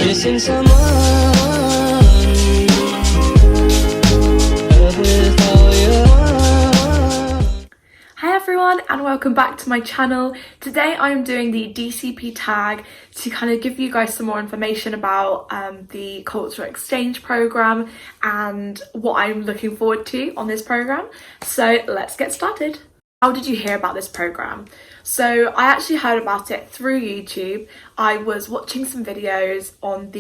missing someone with all your heart. Hi everyone and welcome back to my channel. Today I'm doing the DCP tag to kind of give you guys some more information about the cultural exchange program and what I'm looking forward to on this program. So let's get started. How did you hear about this program? So I actually heard about it through YouTube. I was watching some videos on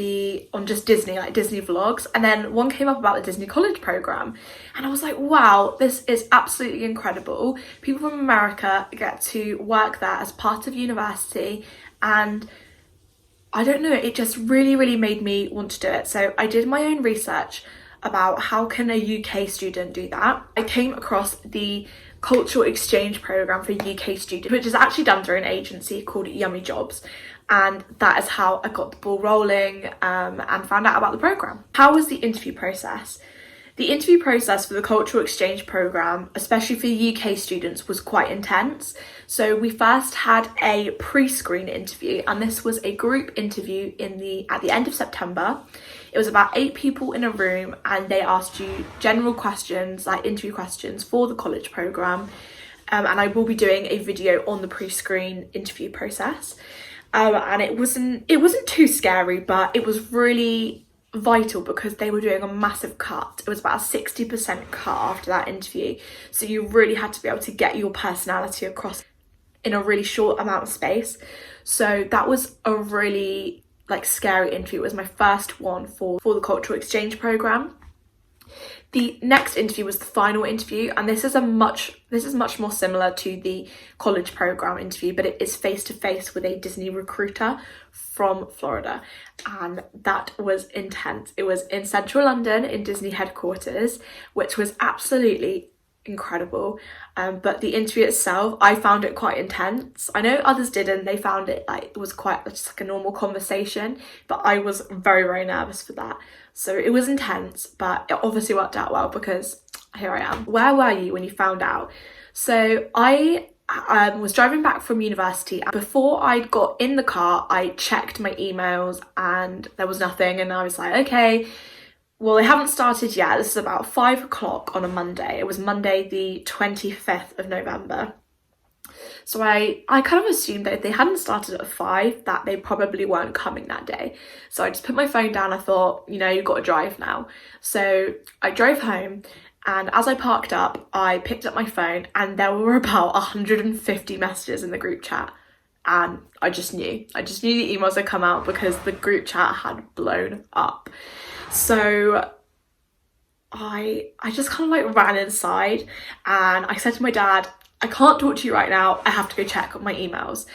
just Disney, like Disney vlogs, and then one came up about the Disney College program, and I was like, wow, this is absolutely incredible. People from America get to work there as part of university, and I don't know, it just really made me want to do it. So I did my own research about how can a UK student do that. I came across the cultural exchange program for UK students, which is actually done through an agency called Yummy Jobs, and that is how I got the ball rolling and found out about the program. How was the interview process? The interview process for the cultural exchange program, especially for UK students, was quite intense. So we first had a pre-screen interview, and this was a group interview at the end of September. It was about 8 people in a room, and they asked you general questions, like interview questions for the college program. And I will be doing a video on the pre-screen interview process. And it wasn't too scary, but it was really vital because they were doing a massive cut. It was about a 60% cut after that interview. So you really had to be able to get your personality across in a really short amount of space. So that was a really scary interview. It was my first one for the cultural exchange program. The next interview was the final interview, and this is much more similar to the college program interview, but it is face to face with a Disney recruiter from Florida, and that was intense. It was in central London in Disney headquarters, which was absolutely incredible. But the interview itself, I found it quite intense. I know others didn't. They found it it was quite just like a normal conversation, but I was very nervous for that. So it was intense, but it obviously worked out well because here I am. Where were you when you found out? So I was driving back from university. Before I got in the car, I checked my emails and there was nothing, and I was like, okay, well, they haven't started yet. This is about 5 o'clock on a Monday. It was Monday the 25th of November. So I kind of assumed that if they hadn't started at 5, that they probably weren't coming that day. So I just put my phone down. I thought, you've got to drive now. So I drove home, and as I parked up, I picked up my phone, and there were about 150 messages in the group chat. And I just knew the emails had come out because the group chat had blown up. So I just kind of ran inside, and I said to my dad, I can't talk to you right now, I have to go check my emails.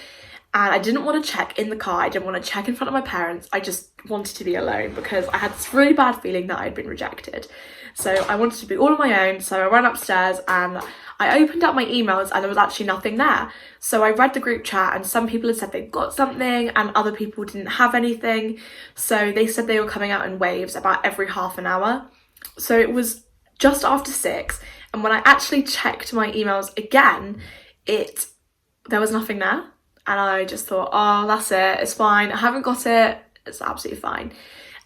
And I didn't want to check in the car, I didn't want to check in front of my parents, I just wanted to be alone because I had this really bad feeling that I'd been rejected. So I wanted to be all on my own, so I ran upstairs and I opened up my emails and there was actually nothing there. So I read the group chat, and some people had said they'd got something and other people didn't have anything. So they said they were coming out in waves about every half an hour. So it was just after 6, and when I actually checked my emails again, there was nothing there. And I just thought, oh, that's it, it's fine, I haven't got it, it's absolutely fine.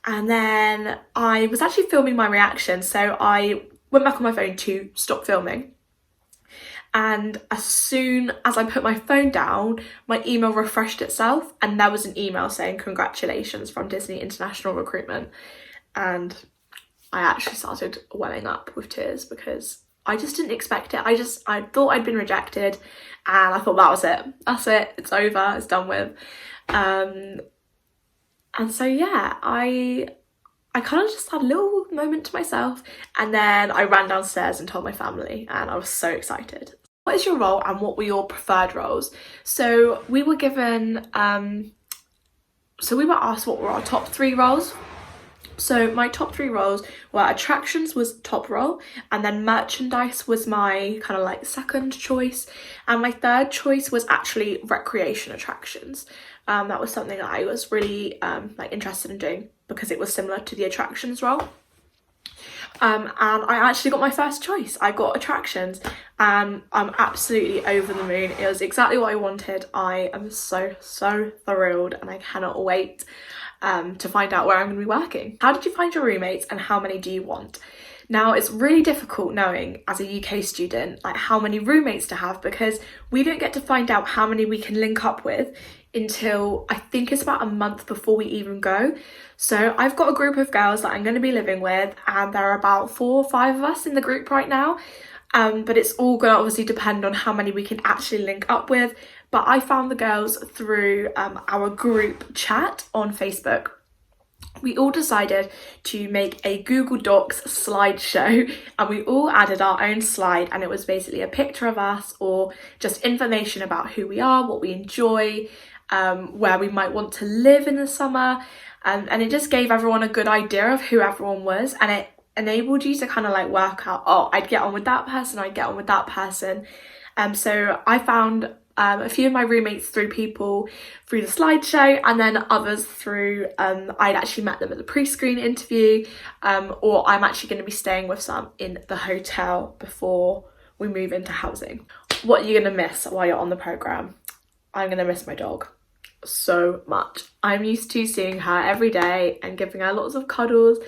And then I was actually filming my reaction, so I went back on my phone to stop filming. And as soon as I put my phone down, my email refreshed itself, and there was an email saying congratulations from Disney International Recruitment. And I actually started welling up with tears because I just didn't expect it. I thought I'd been rejected, and I thought that was it. That's it. It's over. It's done with. And so yeah, I kind of just had a little moment to myself, and then I ran downstairs and told my family, and I was so excited. What is your role and what were your preferred roles? So we were given, we were asked what were our top 3 roles. So my top 3 roles were attractions was top role, and then merchandise was my kind of second choice, and my third choice was actually recreation attractions. That was something that I was really interested in doing because it was similar to the attractions role. And I actually got my first choice. I got attractions, and I'm absolutely over the moon. It was exactly what I wanted. I am so thrilled, and I cannot wait. to find out where I'm going to be working. How did you find your roommates and how many do you want? Now, it's really difficult knowing as a UK student like how many roommates to have, because we don't get to find out how many we can link up with until I think it's about a month before we even go. So I've got a group of girls that I'm going to be living with, and there are about 4 or 5 of us in the group right now. But it's all going to obviously depend on how many we can actually link up with. But I found the girls through our group chat on Facebook. We all decided to make a Google Docs slideshow, and we all added our own slide, and it was basically a picture of us or just information about who we are, what we enjoy, where we might want to live in the summer, and it just gave everyone a good idea of who everyone was, and it enabled you to kind of like work out, oh, I'd get on with that person, I'd get on with that person. So I found a few of my roommates through people through the slideshow, and then others through I'd actually met them at the pre-screen interview, or I'm actually going to be staying with some in the hotel before we move into housing. What are you going to miss while you're on the programme? I'm going to miss my dog so much. I'm used to seeing her every day and giving her lots of cuddles,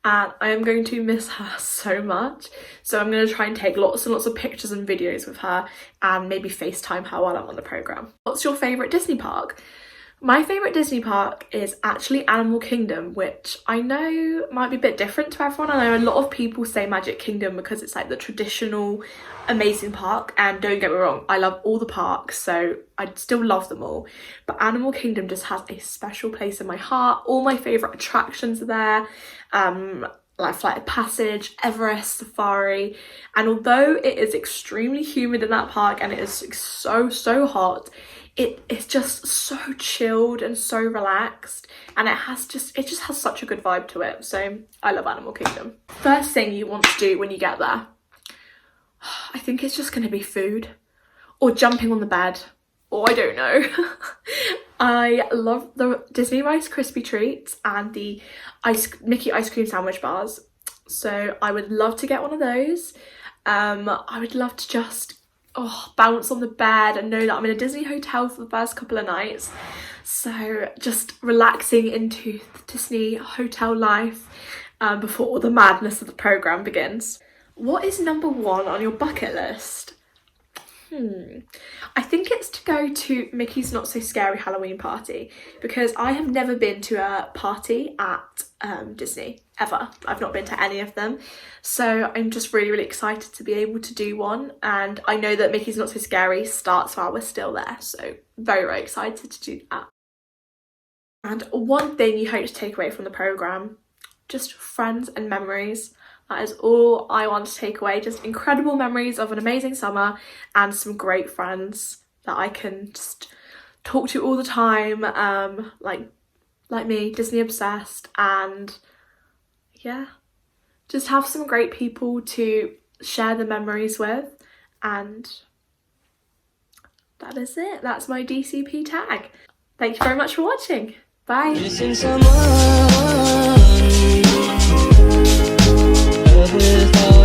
and I am going to miss her so much. So I'm going to try and take lots and lots of pictures and videos with her, and maybe FaceTime her while I'm on the programme. What's your favourite Disney park? My favourite Disney park is actually Animal Kingdom, which I know might be a bit different to everyone. I know a lot of people say Magic Kingdom because it's like the traditional amazing park, and don't get me wrong, I love all the parks, so I still love them all. But Animal Kingdom just has a special place in my heart. All my favourite attractions are there, like Flight of Passage, Everest, Safari, and although it is extremely humid in that park and it is so hot, it's just so chilled and so relaxed, and it just has such a good vibe to it. So I love Animal Kingdom. First thing you want to do when you get there, I think it's just going to be food or jumping on the bed, or I don't know. I love the Disney Rice Krispie treats and the Mickey ice cream sandwich bars, so I would love to get one of those. I would love to just bounce on the bed and know that I'm in a Disney hotel for the first couple of nights. So just relaxing into the Disney hotel life before all the madness of the programme begins. What is number 1 on your bucket list? I think it's to go to Mickey's Not So Scary Halloween party, because I have never been to a party at Disney ever. I've not been to any of them, so I'm just really excited to be able to do one, and I know that Mickey's Not So Scary starts while we're still there, so very excited to do that. And one thing you hope to take away from the programme, just friends and memories. That is all I want to take away, just incredible memories of an amazing summer and some great friends that I can just talk to all the time, like me, Disney obsessed, and yeah, just have some great people to share the memories with, and that is it. That's my DCP tag. Thank you very much for watching. Bye. Missing someone. Love is all